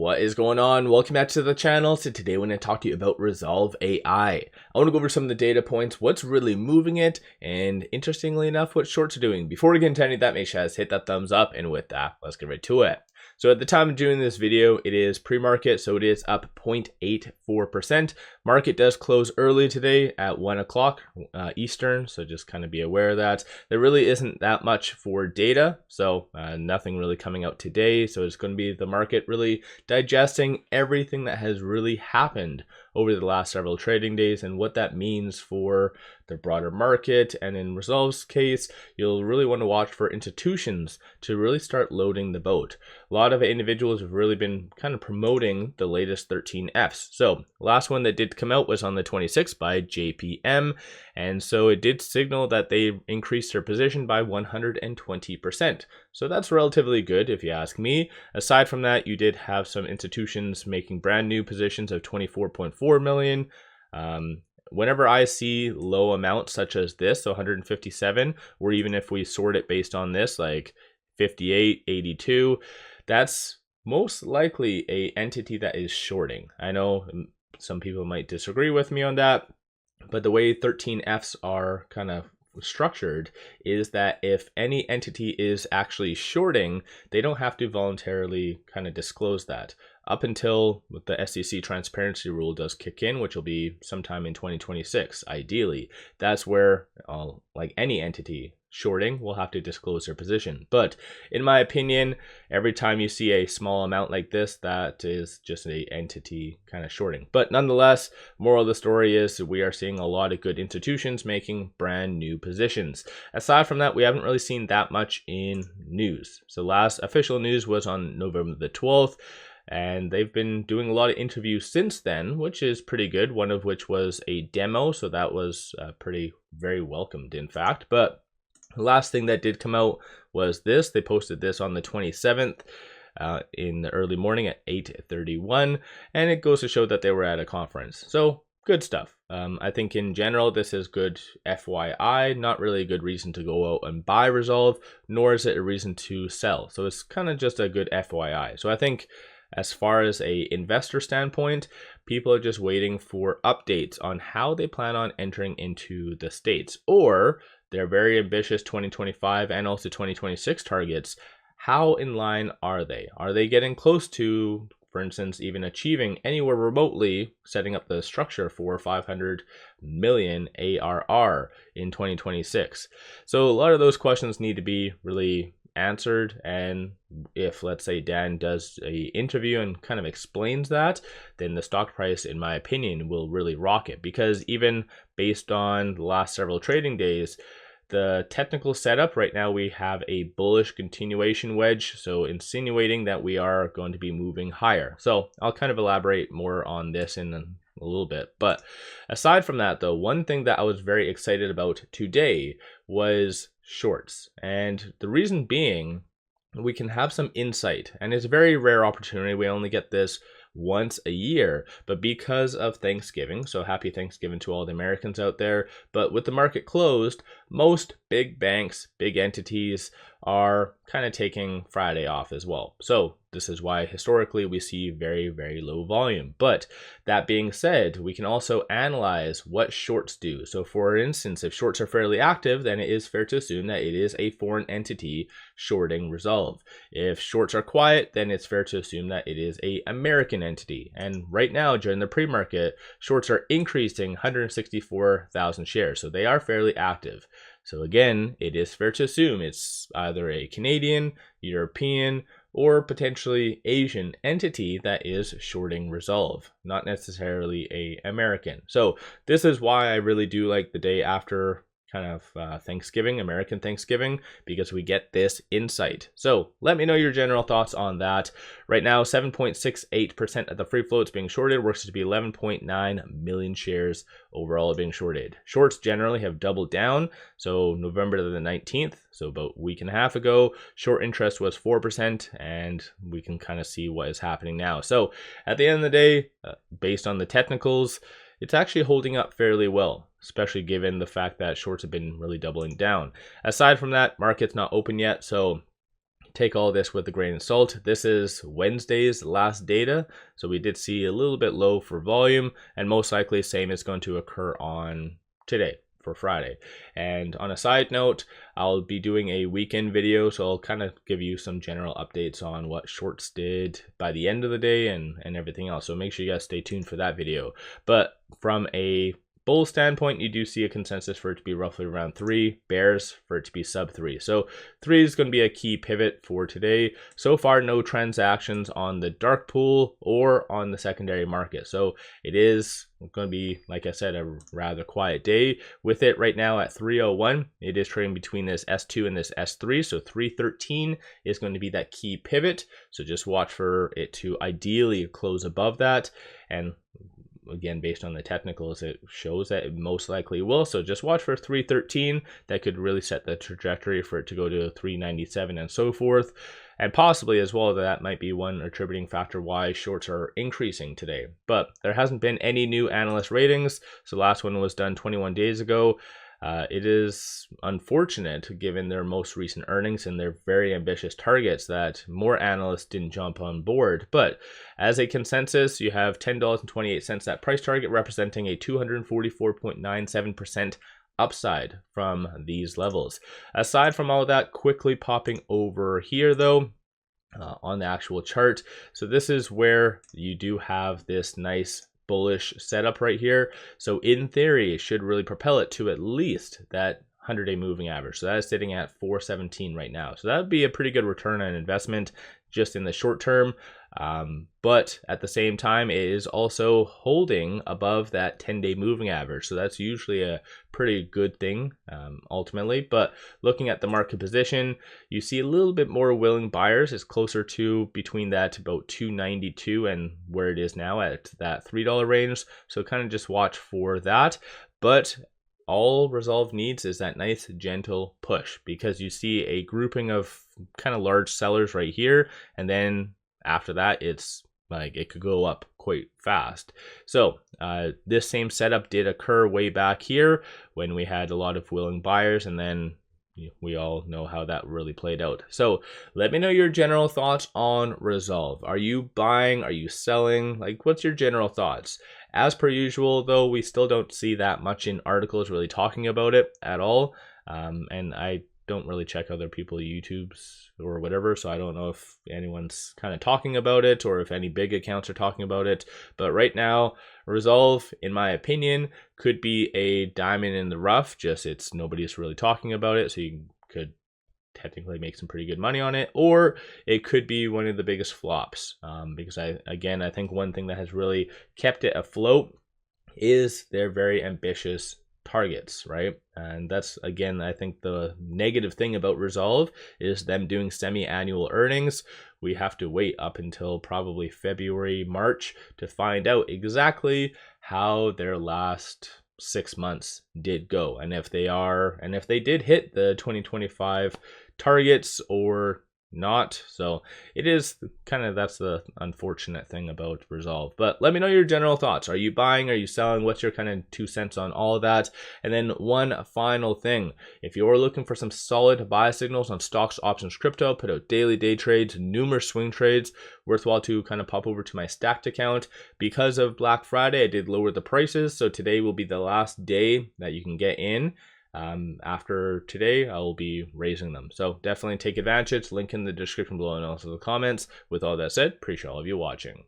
What is going on? Welcome back to the channel. So today I want to talk to you about Rezolve AI. I want to go over some of the data points, what's really moving it, and interestingly enough, what shorts are doing. Before we get into any of that, make sure to hit that thumbs up, and with that, let's get right to it. So at the time of doing this video, it is pre-market, so it is up 0.84%. Market does close early today at 1 o'clock Eastern, so just kind of be aware of that. There really isn't that much for data, so nothing really coming out today. So it's going to be the market really digesting everything that has really happened over the last several trading days and what that means for the broader market. And in Rezolve's case, you'll really want to watch for institutions to really start loading the boat. A lot of individuals have really been kind of promoting the latest 13 Fs. So last one that did come out was on the 26th by JPM, and so it did signal that they increased their position by 120%. So that's relatively good if you ask me. Aside from that, you did have some institutions making brand new positions of 24.4 million. Whenever I see low amounts such as this, so 157, or even if we sort it based on this, like 58, 82, that's most likely a entity that is shorting. I know some people might disagree with me on that, but the way 13 Fs are kind of structured is that if any entity is actually shorting, they don't have to voluntarily kind of disclose that up until the SEC transparency rule does kick in, which will be sometime in 2026 ideally. That's where like any entity shorting will have to disclose their position. But in my opinion, every time you see a small amount like this, that is just an entity kind of shorting. But nonetheless, moral of the story is we are seeing a lot of good institutions making brand new positions. Aside from that, we haven't really seen that much in news. So last official news was on November the 12th. And they've been doing a lot of interviews since then, which is pretty good. One of which was a demo, so that was very welcomed, in fact. But the last thing that did come out was this. They posted this on the 27th in the early morning at 8:31, and it goes to show that they were at a conference. So good stuff. I think in general, this is good FYI, not really a good reason to go out and buy Rezolve, nor is it a reason to sell. So it's kind of just a good FYI. So I think as far as a investor standpoint, people are just waiting for updates on how they plan on entering into the States, or their very ambitious 2025 and also 2026 targets. How in line are they? Are they getting close to, for instance, even achieving anywhere remotely setting up the structure for 500 million ARR in 2026? So a lot of those questions need to be really answered, and if, let's say, Dan does a interview and kind of explains that, then the stock price, in my opinion, will really rocket. Because even based on the last several trading days, the technical setup right now, we have a bullish continuation wedge, so insinuating that we are going to be moving higher. So I'll kind of elaborate more on this in a little bit. But aside from that, though, one thing that I was very excited about today was shorts. And the reason being, we can have some insight, and it's a very rare opportunity. We only get this once a year, but because of Thanksgiving, so happy Thanksgiving to all the Americans out there. But with the market closed, most big banks, big entities are kind of taking Friday off as well. So this is why historically we see very, very low volume. But that being said, we can also analyze what shorts do. So for instance, if shorts are fairly active, then it is fair to assume that it is a foreign entity shorting Rezolve. If shorts are quiet, then it's fair to assume that it is a American entity. And right now, during the pre-market, shorts are increasing 164,000 shares. So they are fairly active. So again, it is fair to assume it's either a Canadian, European, or potentially Asian entity that is shorting Rezolve, not necessarily a American. So this is why I really do like the day after kind of Thanksgiving, American Thanksgiving, because we get this insight. So let me know your general thoughts on that. Right now, 7.68% of the free float is being shorted, works to be 11.9 million shares overall being shorted. Shorts generally have doubled down. So November the 19th, so about a week and a half ago, short interest was 4%, and we can kind of see what is happening now. So at the end of the day, based on the technicals, it's actually holding up fairly well, especially given the fact that shorts have been really doubling down. Aside from that, market's not open yet, so take all this with a grain of salt. This is Wednesday's last data, so we did see a little bit low for volume, and most likely same is going to occur on today for Friday. And on a side note, I'll be doing a weekend video, so I'll kind of give you some general updates on what shorts did by the end of the day and everything else. So make sure you guys stay tuned for that video. But from a bull standpoint, you do see a consensus for it to be roughly around 3, bears for it to be sub 3. So 3 is going to be a key pivot for today. So far, no transactions on the dark pool or on the secondary market. So it is going to be, like I said, a rather quiet day. With it right now at 301, it is trading between this S2 and this S3. So 313 is going to be that key pivot. So just watch for it to ideally close above that. And again, based on the technicals, it shows that it most likely will. So just watch for 313. That could really set the trajectory for it to go to 397 and so forth. And possibly as well, that might be one attributing factor why shorts are increasing today. But there hasn't been any new analyst ratings. So the last one was done 21 days ago. It is unfortunate, given their most recent earnings and their very ambitious targets, that more analysts didn't jump on board. But as a consensus, you have $10.28, that price target, representing a 244.97% upside from these levels. Aside from all of that, quickly popping over here though, on the actual chart. So this is where you do have this nice bullish setup right here. So in theory, it should really propel it to at least that 100-day moving average. So that is sitting at 417 right now. So that would be a pretty good return on investment just in the short term. But at the same time, it is also holding above that 10-day moving average. So that's usually a pretty good thing ultimately. But looking at the market position, you see a little bit more willing buyers. It's closer to between that about 292 and where it is now at that $3 range. So kind of just watch for that. But all Rezolve needs is that nice gentle push, because you see a grouping of kind of large sellers right here, and then after that it's like it could go up quite fast. So this same setup did occur way back here when we had a lot of willing buyers, and then we all know how that really played out. So let me know your general thoughts on Rezolve. Are you buying? Are you selling? Like, what's your general thoughts? As per usual, though, we still don't see that much in articles really talking about it at all. And I don't really check other people's YouTubes or whatever, so I don't know if anyone's kind of talking about it or if any big accounts are talking about it. But right now, Rezolve, in my opinion, could be a diamond in the rough. Just nobody's really talking about it, so you could technically make some pretty good money on it, or it could be one of the biggest flops, because I think one thing that has really kept it afloat is their very ambitious targets, right? And that's, again, I think the negative thing about Rezolve is them doing semi-annual earnings. We have to wait up until probably February, March to find out exactly how their last 6 months did go, and if they did hit the 2025 targets or not. So it is kind of, that's the unfortunate thing about Rezolve. But let me know your general thoughts. Are you buying? Are you selling? What's your kind of 2 cents on all of that? And then one final thing, if you're looking for some solid buy signals on stocks, options, crypto, put out daily day trades, numerous swing trades, worthwhile to kind of pop over to my stacked account. Because of Black Friday, I did lower the prices, so today will be the last day that you can get in. After today, I will be raising them. So definitely take advantage. Link in the description below and also the comments. With all that said, appreciate all of you watching.